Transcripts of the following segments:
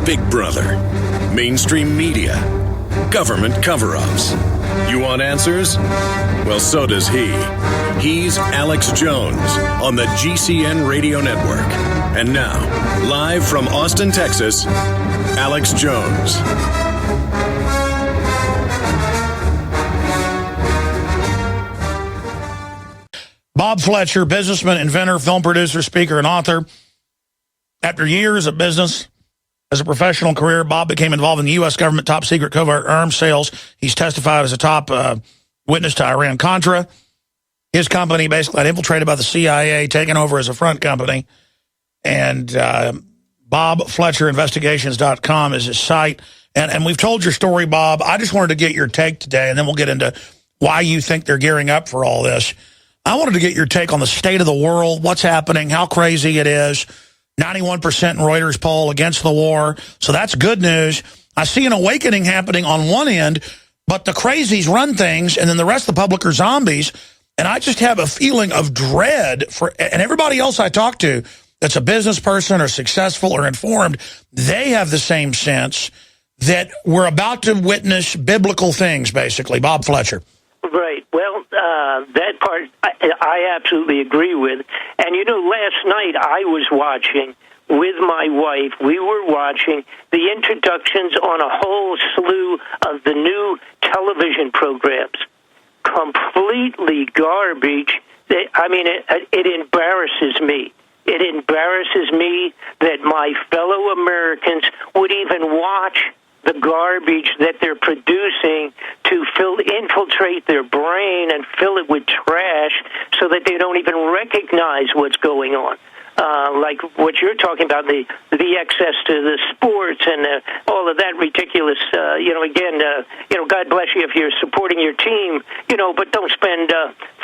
Big Brother, mainstream media, government cover-ups. You want answers? Well, so does he. He's Alex Jones on the GCN Radio Network. And now, live from Austin, Texas, Alex Jones. Bob Fletcher, businessman, inventor, film producer, speaker, and author. After years of business as a professional career, Bob became involved in the U.S. government top secret covert arms sales. He's testified as a top witness to Iran-Contra. His company basically got infiltrated by the CIA, taken over as a front company. And BobFletcherInvestigations.com is his site. And we've told your story, Bob. I just wanted to get your take today, and then we'll get into why you think they're gearing up for all this. I wanted to get your take on the state of the world, what's happening, how crazy it is. 91% in Reuters poll against the war. So that's good news. I see an awakening happening on one end, but the crazies run things, and then the rest of the public are zombies. And I just have a feeling of dread for, and everybody else I talk to that's a business person or successful or informed, they have the same sense that we're about to witness biblical things, basically. Bob Fletcher. Right. Well, that part I absolutely agree with. And, you know, last night I was watching with my wife, we were watching the introductions on a whole slew of the new television programs. Completely garbage. I mean, it embarrasses me. It embarrasses me that my fellow Americans would even watch the garbage that they're producing to infiltrate their brain and fill it with trash so that they don't even recognize what's going on. Like what you're talking about, the access to the sports and all of that ridiculous, God bless you if you're supporting your team, but don't spend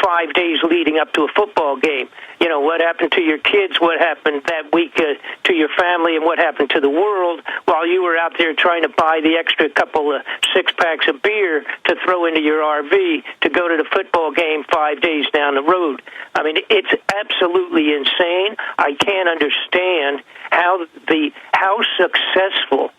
5 days leading up to a football game. You know, what happened to your kids, what happened that week to your family, and what happened to the world while you were out there trying to buy the extra couple of six-packs of beer to throw into your RV to go to the football game 5 days down the road. I mean, it's absolutely insane. I can't understand how successful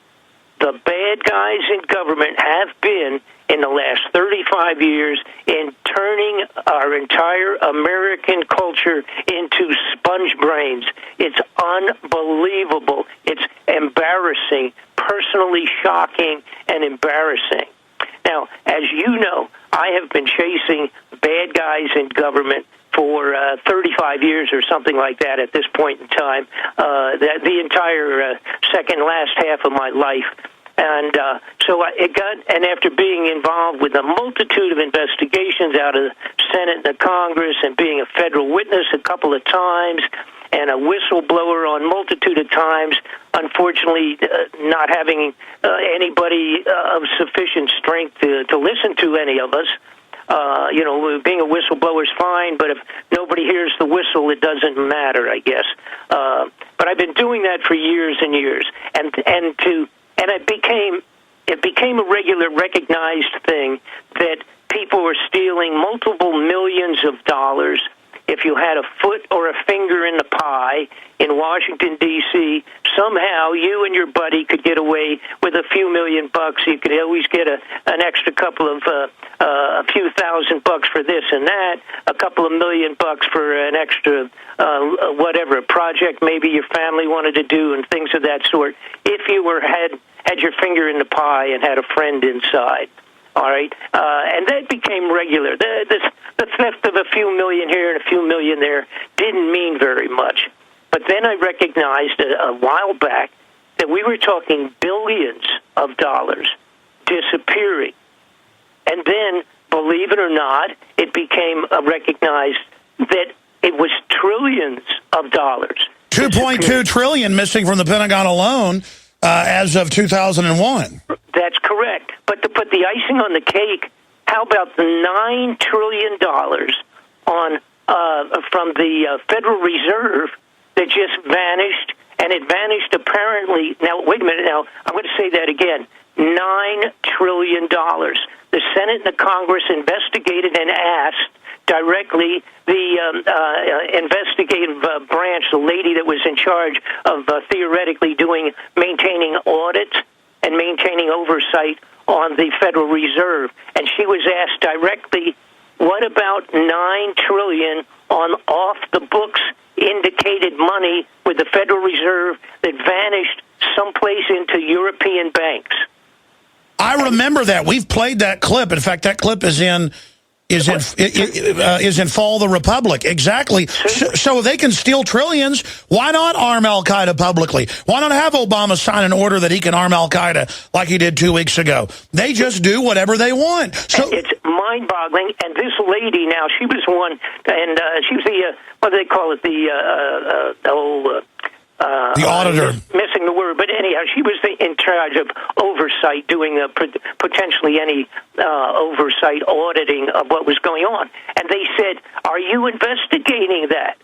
the bad guys in government have been in the last 35 years in turning our entire American culture into sponge brains. It's unbelievable. It's embarrassing, personally shocking, and embarrassing. Now, as you know, I have been chasing bad guys in government for 35 years or something like that at this point in time, the entire second last half of my life. And and after being involved with a multitude of investigations out of the Senate and the Congress and being a federal witness a couple of times and a whistleblower on multitude of times, unfortunately not having anybody of sufficient strength to listen to any of us. Being a whistleblower is fine, but if nobody hears the whistle, it doesn't matter, I guess. But I've been doing that for years and years, and it became a regular, recognized thing that people were stealing multiple millions of dollars. If you had a foot or a finger in the pie in Washington, D.C., somehow you and your buddy could get away with a few $1,000,000. You could always get an extra couple of a few $1,000 for this and that, a couple of $1,000,000 for an extra whatever project maybe your family wanted to do and things of that sort. If you had your finger in the pie and had a friend inside. All right, and that became regular. The theft of a few million here and a few million there didn't mean very much. But then I recognized a while back that we were talking billions of dollars disappearing. And then, believe it or not, it became recognized that it was trillions of dollars. 2.2 trillion missing from the Pentagon alone as of 2001. That's correct. But to put the icing on the cake, how about the $9 trillion from the Federal Reserve that just vanished, and it vanished apparently. Now, wait a minute. Now, I'm going to say that again. $9 trillion. The Senate and the Congress investigated and asked directly the investigative branch, the lady agency that was in charge of theoretically maintaining audits and maintaining oversight on the Federal Reserve. And she was asked directly, what about $9 trillion on off-the-books indicated money with the Federal Reserve that vanished someplace into European banks? I remember that. We've played that clip. In fact, that clip is in Fall of the Republic. Exactly. So they can steal trillions. Why not arm Al-Qaeda publicly? Why not have Obama sign an order that he can arm Al-Qaeda like he did 2 weeks ago? They just do whatever they want. So it's mind-boggling. And this lady now, she was one, and she was the, what do they call it, the auditor. Missing the word, but anyhow, she was in charge of oversight, doing potentially any oversight auditing of what was going on. And they said, are you investigating that?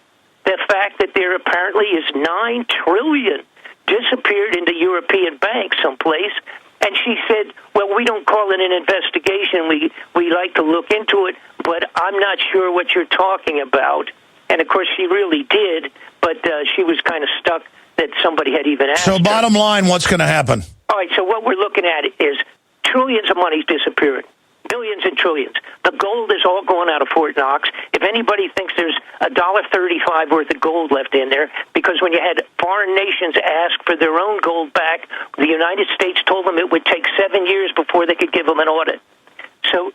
The fact that there apparently is $9 trillion disappeared into European banks someplace. And she said, well, we don't call it an investigation. We like to look into it, but I'm not sure what you're talking about. And, of course, she really did, but she was kind of stuck that somebody had even asked So bottom line, what's going to happen? All right, so what we're looking at is trillions of money disappearing, billions and trillions. The gold is all going out of Fort Knox. If anybody thinks there's $1.35 worth of gold left in there, because when you had foreign nations ask for their own gold back, the United States told them it would take 7 years before they could give them an audit. So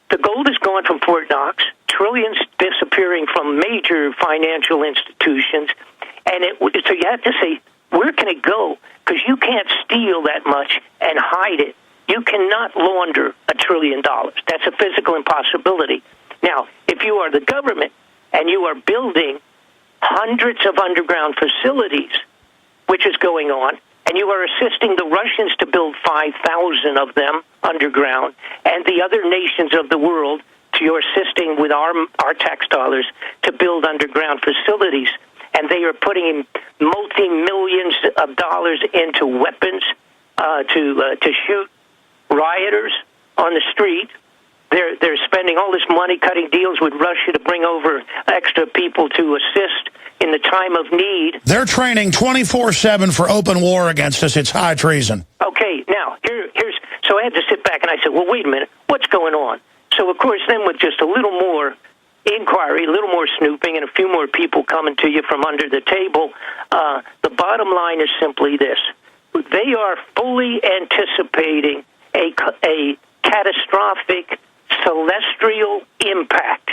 the gold is gone from Fort Knox, trillions disappearing from major financial institutions, and so you have to say, where can it go? Because you can't steal that much and hide it. You cannot launder $1 trillion. That's a physical impossibility. Now, if you are the government and you are building hundreds of underground facilities, which is going on, and you are assisting the Russians to build 5,000 of them underground, and the other nations of the world, you're assisting with our tax dollars to build underground facilities, and they are putting multi-millions of dollars into weapons to shoot rioters on the street. They're spending all this money cutting deals with Russia to bring over extra people to assist in the time of need. They're training 24/7 for open war against us. It's high treason. Okay, now, so I had to sit back and I said, well, wait a minute, what's going on? So, of course, then with just a little more inquiry, a little more snooping, and a few more people coming to you from under the table, the bottom line is simply this. They are fully anticipating a catastrophic celestial impact.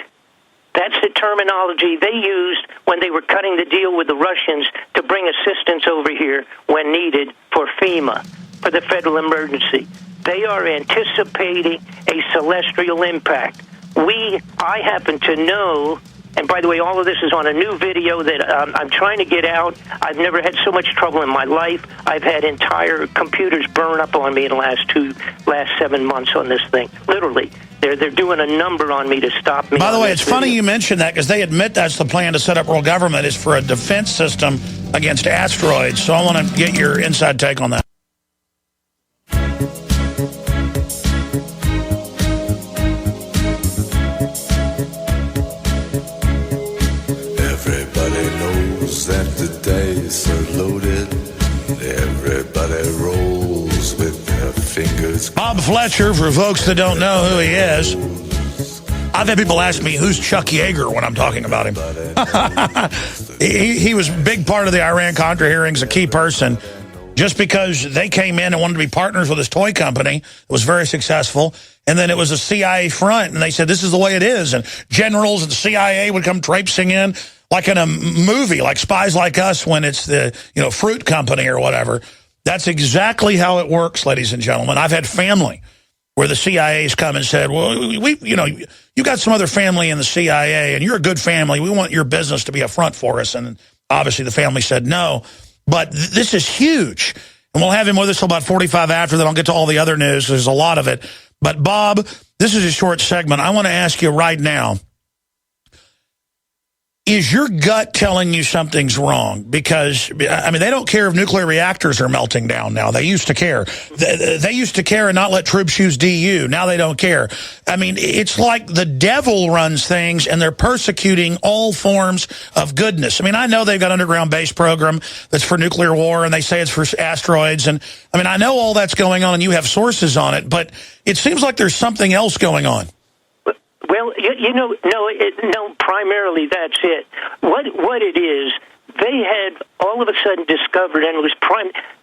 That's the terminology they used when they were cutting the deal with the Russians to bring assistance over here when needed for FEMA, for the federal emergency. They are anticipating a celestial impact. I happen to know, and by the way, all of this is on a new video that I'm trying to get out. I've never had so much trouble in my life. I've had entire computers burn up on me in the last 7 months on this thing. Literally. They're doing a number on me to stop me. By the way, it's funny you mentioned that because they admit that's the plan to set up world government is for a defense system against asteroids. So I want to get your inside take on that. Everybody knows that the dice are loaded. Everybody rolls with their fingers. Bob Fletcher, for folks that don't know who he is, I've had people ask me, who's Chuck Yeager when I'm talking about him? he was a big part of the Iran-Contra hearings, a key person, just because they came in and wanted to be partners with this toy company. It was very successful. And then it was a CIA front, and they said, this is the way it is. And generals of the CIA would come traipsing in like in a movie, like Spies Like Us when it's the fruit company or whatever. That's exactly how it works, ladies and gentlemen. I've had family where the CIA's come and said, well, you got some other family in the CIA, and you're a good family. We want your business to be a front for us. And obviously the family said no. But this is huge. And we'll have him with us till about 45 after that. I'll get to all the other news. There's a lot of it. But, Bob, this is a short segment. I want to ask you right now, is your gut telling you something's wrong? Because, I mean, they don't care if nuclear reactors are melting down now. They used to care. They used to care and not let troops use DU. Now they don't care. I mean, it's like the devil runs things, and they're persecuting all forms of goodness. I mean, I know they've got an underground base program that's for nuclear war, and they say it's for asteroids. And, I mean, I know all that's going on, and you have sources on it, but it seems like there's something else going on. Well, no, primarily that's it. What it is, they had all of a sudden discovered, and it was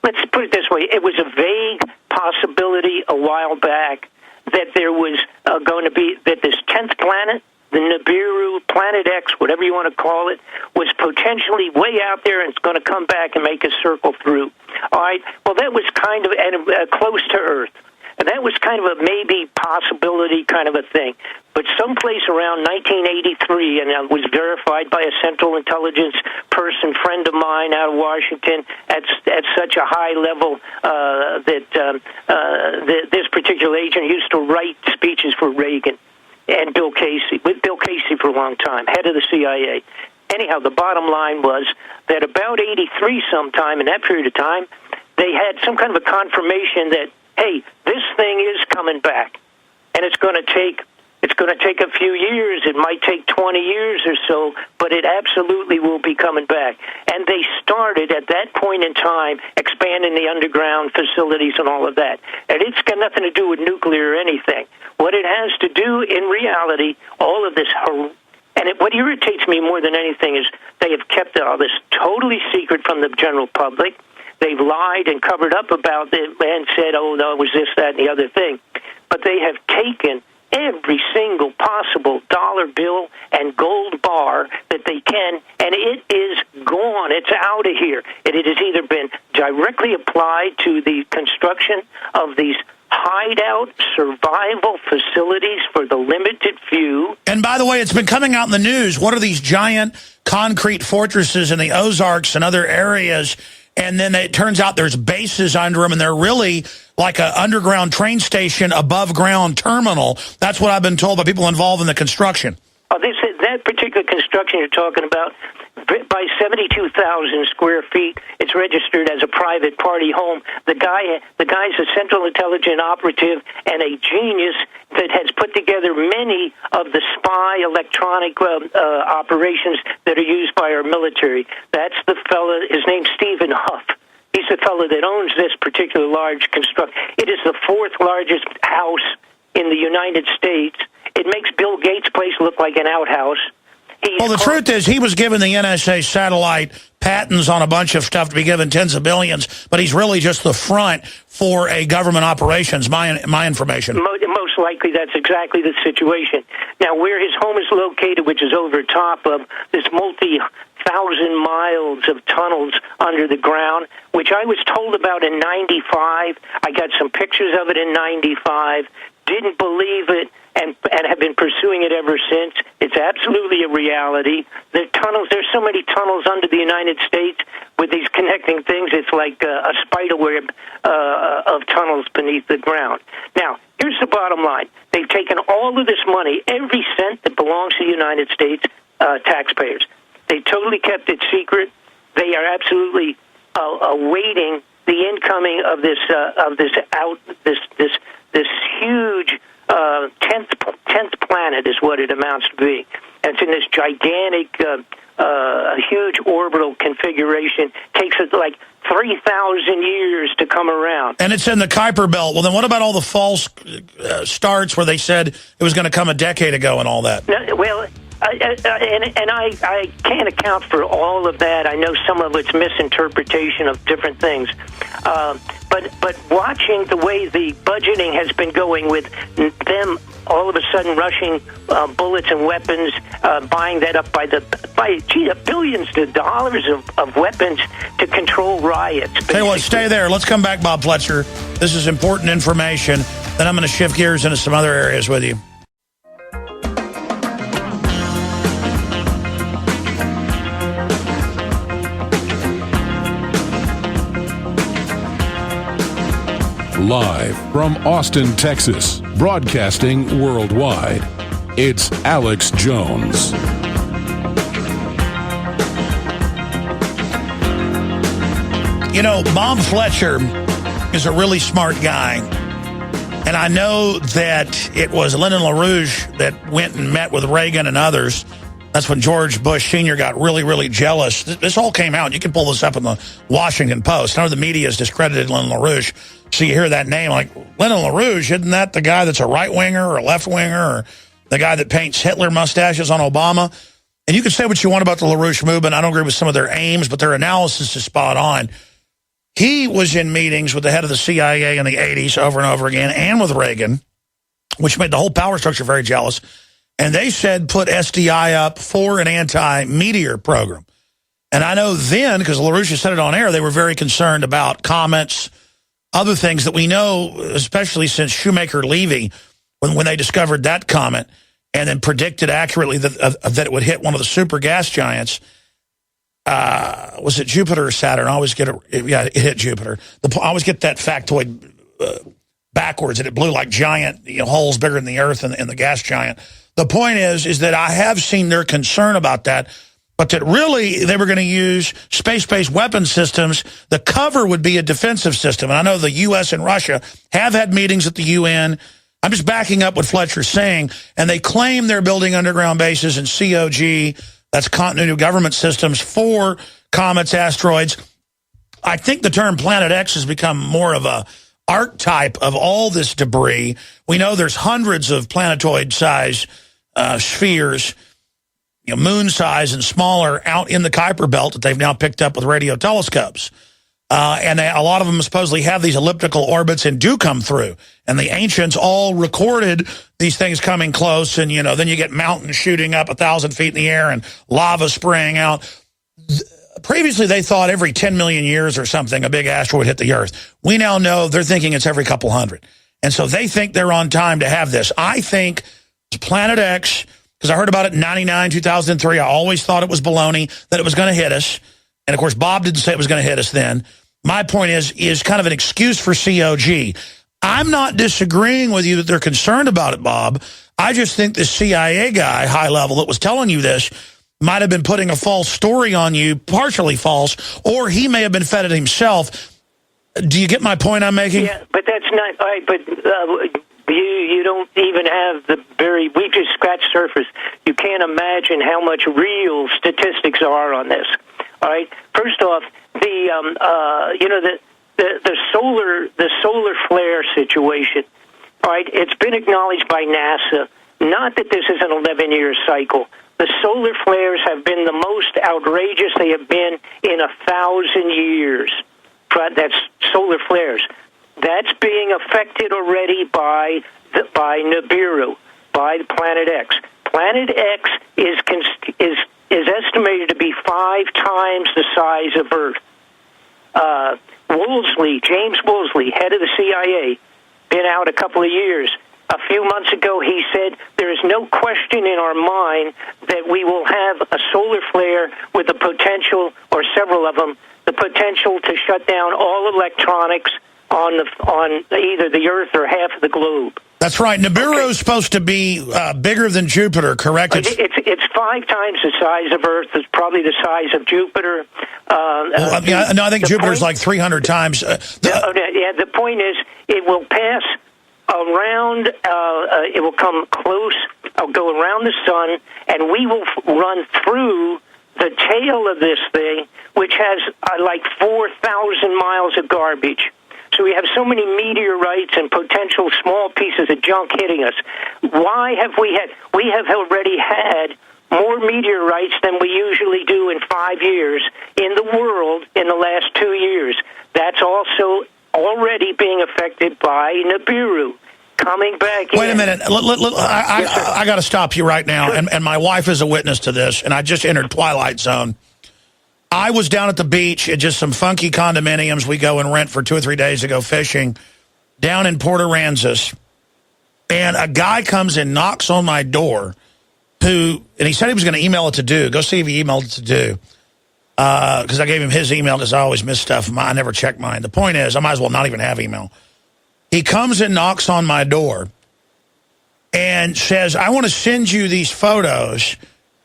let's put it this way, it was a vague possibility a while back that there was going to be, that this 10th planet, the Nibiru, Planet X, whatever you want to call it, was potentially way out there and it's going to come back and make a circle through. All right, well, that was kind of close to Earth. And that was kind of a maybe possibility kind of a thing. But someplace around 1983, and it was verified by a Central Intelligence person, friend of mine out of Washington, at such a high level that this particular agent used to write speeches for Reagan and Bill Casey, with Bill Casey for a long time, head of the CIA. Anyhow, the bottom line was that about 83 sometime in that period of time, they had some kind of a confirmation that, hey, this thing is coming back, and it's going to take a few years. It might take 20 years or so, but it absolutely will be coming back. And they started at that point in time expanding the underground facilities and all of that. And it's got nothing to do with nuclear or anything. What it has to do in reality, all of this, what irritates me more than anything is they have kept all this totally secret from the general public. They've lied and covered up about it and said, oh, no, it was this, that, and the other thing. But they have taken every single possible dollar bill and gold bar that they can, and it is gone. It's out of here. It has either been directly applied to the construction of these hideout survival facilities for the limited few. And by the way, it's been coming out in the news. What are these giant concrete fortresses in the Ozarks and other areas? And then it turns out there's bases under them, and they're really like an underground train station, above-ground terminal. That's what I've been told by people involved in the construction. Oh, that particular construction you're talking about, by 72,000 square feet, it's registered as a private party home. The guy's a Central Intelligence operative and a genius that has put together many of the spy electronic operations that are used by our military. That's the fella, his name's Stephen Huff. He's the fellow that owns this particular large construction. It is the fourth largest house in the United States. It makes Bill Gates' place look like an outhouse. Well, the truth is he was given the NSA satellite patents on a bunch of stuff to be given tens of billions, but he's really just the front for a government operations, my information. Most likely that's exactly the situation. Now, where his home is located, which is over top of this multi-thousand miles of tunnels under the ground, which I was told about in 95. I got some pictures of it in 95. Didn't believe it, and have been pursuing it ever since. It's absolutely a reality. There's so many tunnels under the United States with these connecting things. It's like a spider web of tunnels beneath the ground. Now, here's the bottom line. They've taken all of this money, every cent that belongs to the United States taxpayers. They totally kept it secret. They are absolutely awaiting the incoming of this huge 10th planet is what it amounts to be. And it's in this gigantic, huge orbital configuration. Takes it like 3,000 years to come around. And it's in the Kuiper Belt. Well, then what about all the false starts where they said it was going to come a decade ago and all that? No, well, I can't account for all of that. I know some of it's misinterpretation of different things. But watching the way the budgeting has been going with them all of a sudden rushing bullets and weapons, buying that up by billions of dollars of weapons to control riots. Basically. Tell you what, stay there. Let's come back, Bob Fletcher. This is important information. Then I'm going to shift gears into some other areas with you. Live from Austin, Texas, broadcasting worldwide, it's Alex Jones. You know, Bob Fletcher is a really smart guy. And I know that it was Lyndon LaRouche that went and met with Reagan and others. That's when George Bush Sr. got really, really jealous. This all came out. You can pull this up in the Washington Post. I know the media has discredited Lyndon LaRouche. So you hear that name like, Lyndon LaRouche, isn't that the guy that's a right-winger or a left-winger or the guy that paints Hitler mustaches on Obama? And you can say what you want about the LaRouche movement. I don't agree with some of their aims, but their analysis is spot on. He was in meetings with the head of the CIA in the 80s over and over again, and with Reagan, which made the whole power structure very jealous. And they said put SDI up for an anti-meteor program. And I know then, because LaRouche said it on air, they were very concerned about comets, other things that we know, especially since Shoemaker-Levy, when they discovered that comet and then predicted accurately that it would hit one of the super gas giants. Was it Jupiter or Saturn? I always get it. Yeah, it hit Jupiter. I always get that factoid backwards, and it blew like giant holes bigger than the Earth and the gas giant. The point is that I have seen their concern about that, but that really they were going to use space-based weapon systems. The cover would be a defensive system. And I know the U.S. and Russia have had meetings at the UN. I'm just backing up what Fletcher's saying. And they claim they're building underground bases in COG, that's continuity of government systems, for comets, asteroids. I think the term Planet X has become more of a archetype of all this debris. We know there's hundreds of planetoid-size spheres, moon size and smaller, out in the Kuiper Belt that they've now picked up with radio telescopes. And a lot of them supposedly have these elliptical orbits and do come through. And the ancients all recorded these things coming close, and then you get mountains shooting up 1,000 feet in the air and lava spraying out. Previously, they thought every 10 million years or something a big asteroid hit the Earth. We now know they're thinking it's every couple hundred. And so they think they're on time to have this. I think Planet X, because I heard about it in 99, 2003. I always thought it was baloney, that it was going to hit us. And, of course, Bob didn't say it was going to hit us then. My point is kind of an excuse for COG. I'm not disagreeing with you that they're concerned about it, Bob. I just think the CIA guy, high level, that was telling you this might have been putting a false story on you, partially false, or he may have been fed it himself. Do you get my point I'm making? Yeah, but that's not right. But you don't even have we just scratched surface. You can't imagine how much real statistics are on this. All right. First off, the solar flare situation. All right, it's been acknowledged by NASA. Not that this is an 11-year cycle. The solar flares have been the most outrageous they have been in 1,000 years. That's solar flares. That's being affected already by Nibiru, by Planet X. Planet X is estimated to be 5 times the size of Earth. James Woolsey, head of the CIA, been out a couple of years. A few months ago, he said, there is no question in our mind that we will have a solar flare with the potential, or several of them, the potential to shut down all electronics on either the Earth or half of the globe. That's right. Nibiru is supposed to be bigger than Jupiter, correct? It's 5 times the size of Earth. It's probably the size of Jupiter. I think Jupiter's like 300 times. The point is, it will pass around, it will come close, go around the sun, and we will run through the tail of this thing, which has like 4,000 miles of garbage. So we have so many meteorites and potential small pieces of junk hitting us. Why have we have already had more meteorites than we usually do in 5 years in the world in the last 2 years. That's also already being affected by Nibiru. Coming back in. Wait a minute. I got to stop you right now. Sure. And my wife is a witness to this, and I just entered Twilight Zone. I was down at the beach at just some funky condominiums we go and rent for 2 or 3 days to go fishing down in Port Aransas. And a guy comes and knocks on my door and he said he was going to email it to Do. Go see if he emailed it to Do. Because I gave him his email because I always miss stuff. I never check mine. The point is, I might as well not even have email. He comes and knocks on my door and says, I want to send you these photos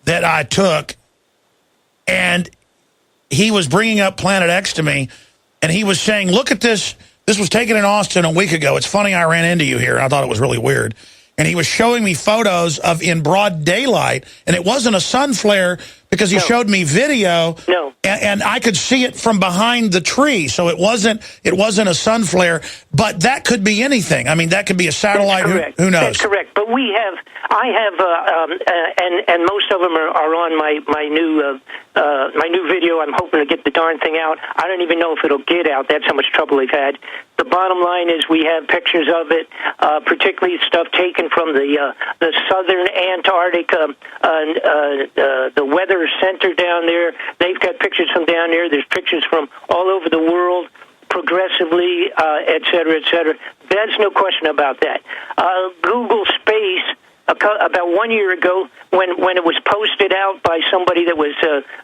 that I took. And he was bringing up Planet X to me. and he was saying, look at this. This was taken in Austin a week ago. It's funny I ran into you here, and I thought it was really weird. And he was showing me photos of in broad daylight, and it wasn't a sun flare because he showed me video, and I could see it from behind the tree. So it wasn't a sun flare, but that could be anything. I mean, that could be a satellite. Who knows? That's correct. But I have, and most of them are on my new video. I'm hoping to get the darn thing out. I don't even know if it'll get out. That's how much trouble they've had. The bottom line is we have pictures of it, particularly stuff taken from the southern Antarctic, the weather center down there. They've got pictures from down there. There's pictures from all over the world, progressively, et cetera, et cetera. There's no question about that. Google Space, about 1 year ago, when it was posted out by somebody that was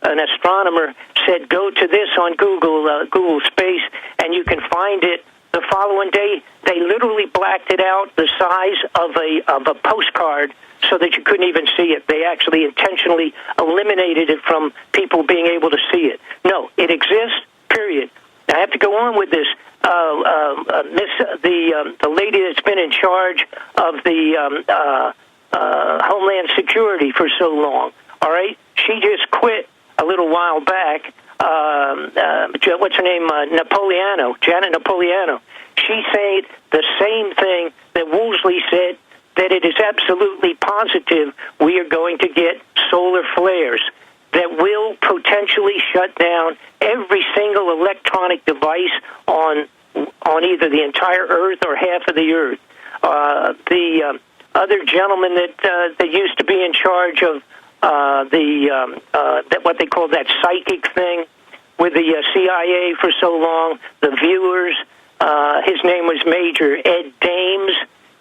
an astronomer, said go to this on Google Space, and you can find it. The following day, they literally blacked it out the size of a postcard so that you couldn't even see it. They actually intentionally eliminated it from people being able to see it. No, it exists, period. Now, I have to go on with this. The lady that's been in charge of the Homeland Security for so long, all right? She just quit a little while back. What's her name? Janet Napolitano. She said the same thing that Woolsey said, that it is absolutely positive we are going to get solar flares that will potentially shut down every single electronic device on either the entire Earth or half of the Earth. The other gentleman that used to be in charge of what they call that psychic thing with the CIA for so long, the viewers, his name was Major Ed Dames.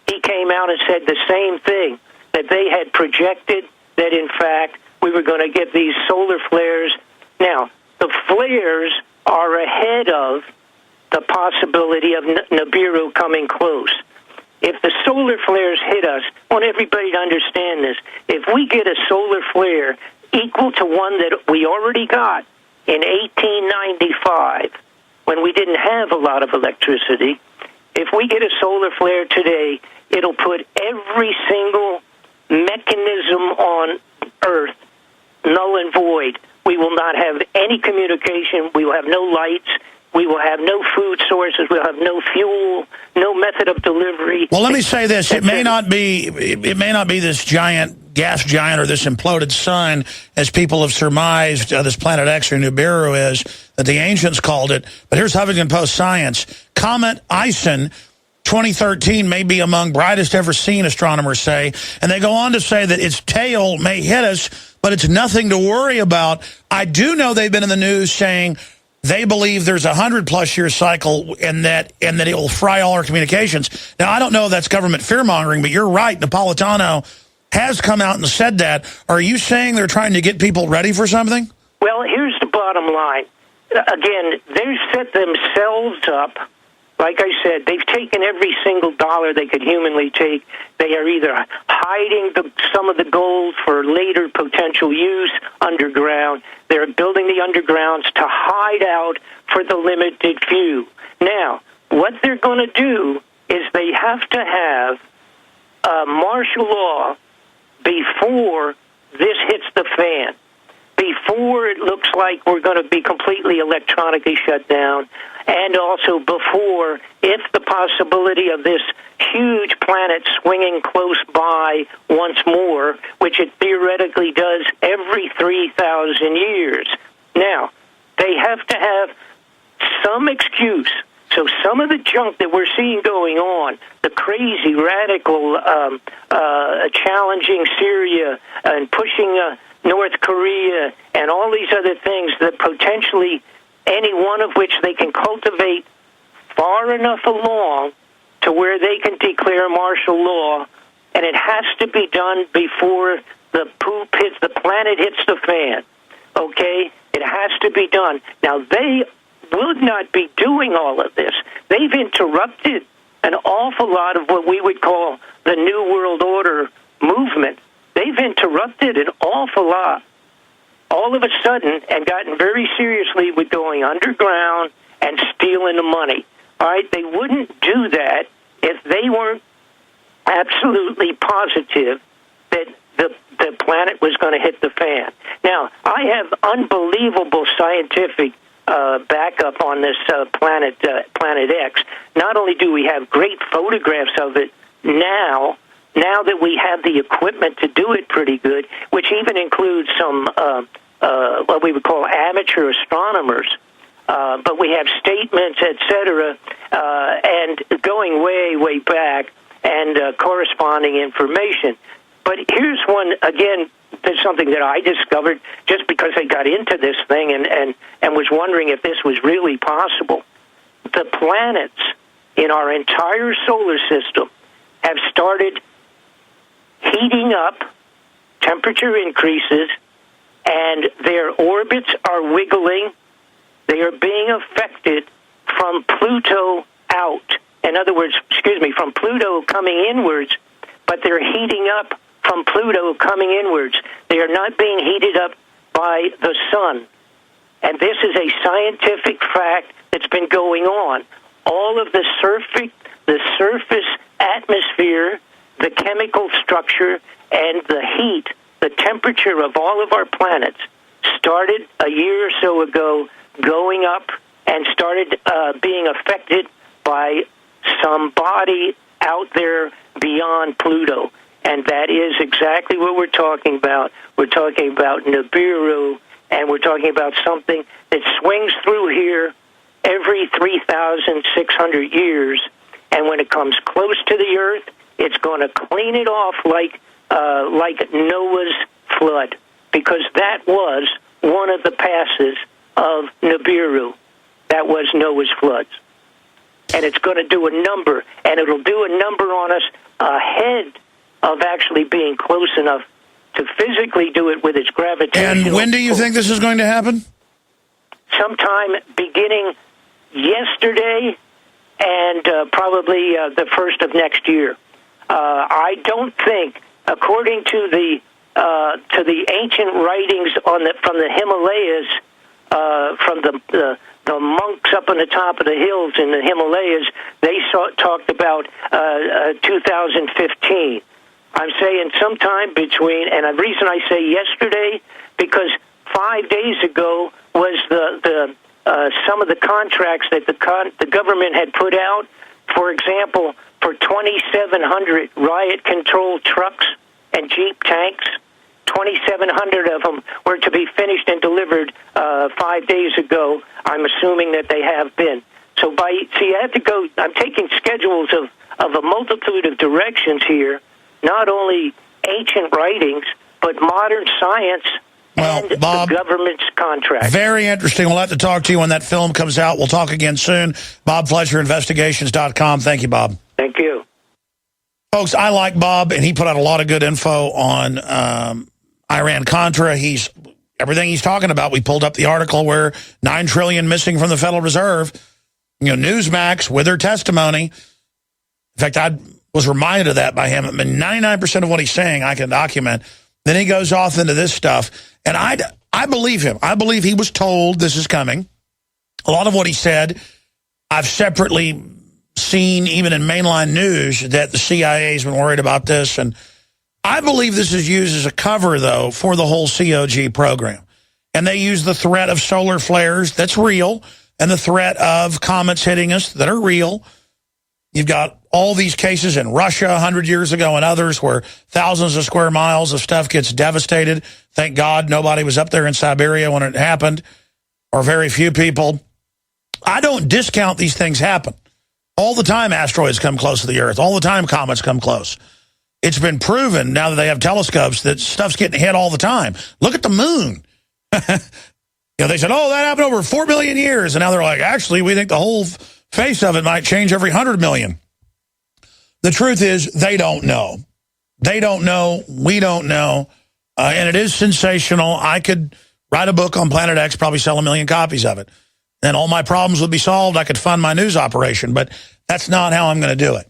He came out and said the same thing, that they had projected that, in fact, we were going to get these solar flares. Now, the flares are ahead of the possibility of Nibiru coming close. If the solar flares hit us, I want everybody to understand this. If we get a solar flare equal to one that we already got in 1895, when we didn't have a lot of electricity, if we get a solar flare today, it'll put every single mechanism on Earth null and void. We will not have any communication. We will have no lights. We will have no food sources. We'll have no fuel, no method of delivery. Well, let me say this: it may not be this giant gas giant or this imploded sun, as people have surmised this Planet X or Nibiru is, that the ancients called it. But here's Huffington Post Science: Comet Ison 2013 may be among brightest ever seen, astronomers say, and they go on to say that its tail may hit us, but it's nothing to worry about. I do know they've been in the news saying they believe there's a 100+ year cycle and that it will fry all our communications. Now, I don't know if that's government fear-mongering, but you're right. Napolitano has come out and said that. Are you saying they're trying to get people ready for something? Well, here's the bottom line. Again, they've set themselves up. Like I said, they've taken every single dollar they could humanly take. They are either hiding some of the gold for later potential use underground. They're building the undergrounds to hide out for the limited few. Now, what they're going to do is they have to have martial law before this hits the fan, before it looks like we're going to be completely electronically shut down, and also before, if the possibility of this huge planet swinging close by once more, which it theoretically does every 3,000 years. Now, they have to have some excuse. So some of the junk that we're seeing going on, the crazy, radical, challenging Syria and pushing North Korea and all these other things that potentially any one of which they can cultivate far enough along to where they can declare martial law, and it has to be done before the planet hits the fan, okay? It has to be done. Now, they would not be doing all of this. They've interrupted an awful lot of what we would call the New World Order movement. They've interrupted an awful lot all of a sudden and gotten very seriously with going underground and stealing the money. All right, they wouldn't do that if they weren't absolutely positive that the planet was going to hit the fan. Now, I have unbelievable scientific backup on this planet X. Not only do we have great photographs of it now that we have the equipment to do it pretty good, which even includes some what we would call amateur astronomers, but we have statements, etc., and going way, way back, and corresponding information. But here's one, again, there's something that I discovered just because I got into this thing and was wondering if this was really possible. The planets in our entire solar system have started heating up, temperature increases, and their orbits are wiggling. They are being affected from Pluto out. In other words, from Pluto coming inwards, but they're heating up from Pluto coming inwards. They are not being heated up by the sun. And this is a scientific fact that's been going on. All of the surface atmosphere, the chemical structure, and the heat, the temperature of all of our planets started a year or so ago going up and started being affected by some body out there beyond Pluto. And that is exactly what we're talking about. We're talking about Nibiru, and we're talking about something that swings through here every 3,600 years. And when it comes close to the Earth, it's going to clean it off like Noah's flood, because that was one of the passes of Nibiru. That was Noah's floods. And it's going to do a number, and it'll do a number on us ahead of actually being close enough to physically do it with its gravitational. And when do you think this is going to happen? Sometime beginning yesterday and probably the first of next year. I don't think, according to the ancient writings from the Himalayas, from the monks up on the top of the hills in the Himalayas, they talked about 2015. I'm saying sometime between, and the reason I say yesterday, because 5 days ago was the some of the contracts that the government had put out. For example, for 2,700 riot-controlled trucks and Jeep tanks, 2,700 of them were to be finished and delivered 5 days ago. I'm assuming that they have been. So I have to go. I'm taking schedules of a multitude of directions here, not only ancient writings, but modern science and Bob, the government's contract. Very interesting. We'll have to talk to you when that film comes out. We'll talk again soon. Bob Fletcher, investigations.com. Thank you, Bob. Thank you. Folks, I like Bob, and he put out a lot of good info on Iran-Contra. Everything he's talking about, we pulled up the article where $9 trillion missing from the Federal Reserve. Newsmax with their testimony. In fact, I was reminded of that by him. I mean, 99% of what he's saying I can document. Then he goes off into this stuff, and I believe him. I believe he was told this is coming. A lot of what he said, I've separately seen, even in mainline news, that the CIA has been worried about this, and I believe this is used as a cover, though, for the whole COG program. And they use the threat of solar flares, that's real, and the threat of comets hitting us that are real. You've got all these cases in Russia 100 years ago and others where thousands of square miles of stuff gets devastated. Thank God nobody was up there in Siberia when it happened, or very few people. I don't discount these things happen. All the time asteroids come close to the Earth. All the time comets come close. It's been proven now that they have telescopes that stuff's getting hit all the time. Look at the moon. They said, oh, that happened over 4 billion years. And now they're like, actually, we think the whole face of it might change every 100 million. The truth is, they don't know. They don't know. We don't know. And it is sensational. I could write a book on Planet X, probably sell 1 million copies of it. And all my problems would be solved. I could fund my news operation. But that's not how I'm going to do it.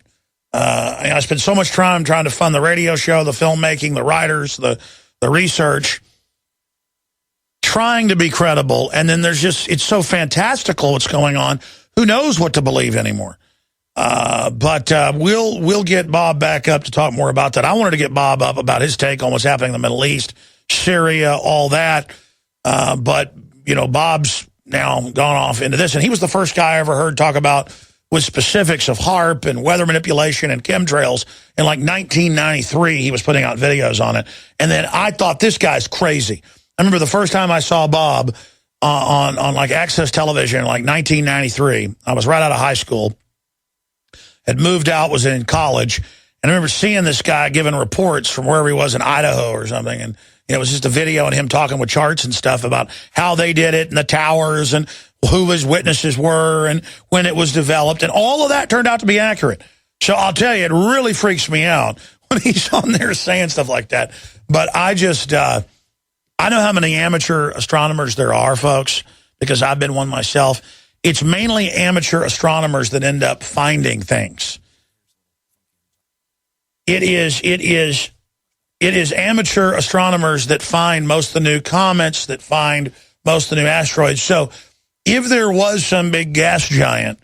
I spent so much time trying to fund the radio show, the filmmaking, the writers, the research. trying to be credible, and then there's just, it's so fantastical what's going on. Who knows what to believe anymore? But we'll get Bob back up to talk more about that. I wanted to get Bob up about his take on what's happening in the Middle East, Syria, all that. But, you know, Bob's now gone off into this, and he was the first guy I ever heard talk about with specifics of HARP and weather manipulation and chemtrails. In like 1993, he was putting out videos on it. And then I thought, this guy's crazy. I remember the first time I saw Bob on like Access Television in like 1993. I was right out of high school, had moved out, was in college, and I remember seeing this guy giving reports from wherever he was in Idaho or something, and it was just a video and him talking with charts and stuff about how they did it and the towers and who his witnesses were and when it was developed, and all of that turned out to be accurate. So I'll tell you, it really freaks me out when he's on there saying stuff like that. But I just, I know how many amateur astronomers there are, folks, because I've been one myself. It's mainly amateur astronomers that end up finding things. It is amateur astronomers that find most of the new comets, that find most of the new asteroids. So if there was some big gas giant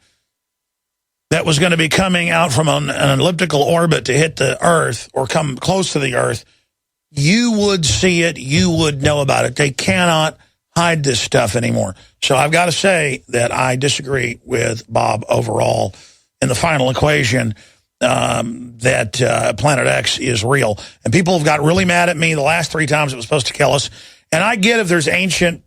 that was going to be coming out from an elliptical orbit to hit the Earth or come close to the Earth, you would see it, you would know about it. They cannot hide this stuff anymore. So I've got to say that I disagree with Bob overall in the final equation that Planet X is real. And people have got really mad at me the last 3 times it was supposed to kill us. And I get if there's ancient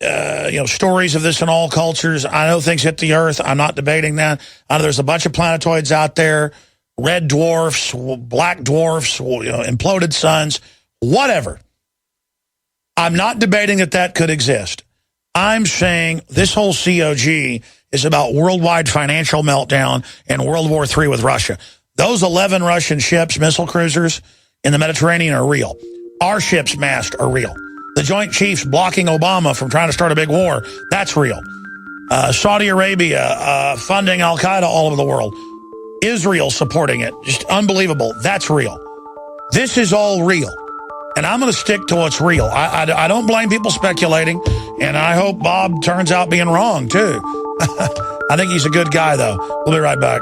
stories of this in all cultures. I know things hit the Earth. I'm not debating that. I know there's a bunch of planetoids out there, red dwarfs, black dwarfs, imploded suns, whatever. I'm not debating that could exist. I'm saying this whole COG is about worldwide financial meltdown and World War III with Russia. Those 11 Russian ships, missile cruisers in the Mediterranean are real. Our ships massed are real. The Joint Chiefs blocking Obama from trying to start a big war, that's real. Saudi Arabia funding al-Qaeda all over the world. Israel supporting it, just unbelievable. That's real. This is all real. And I'm going to stick to what's real. I don't blame people speculating, and I hope Bob turns out being wrong, too. I think he's a good guy, though. We'll be right back.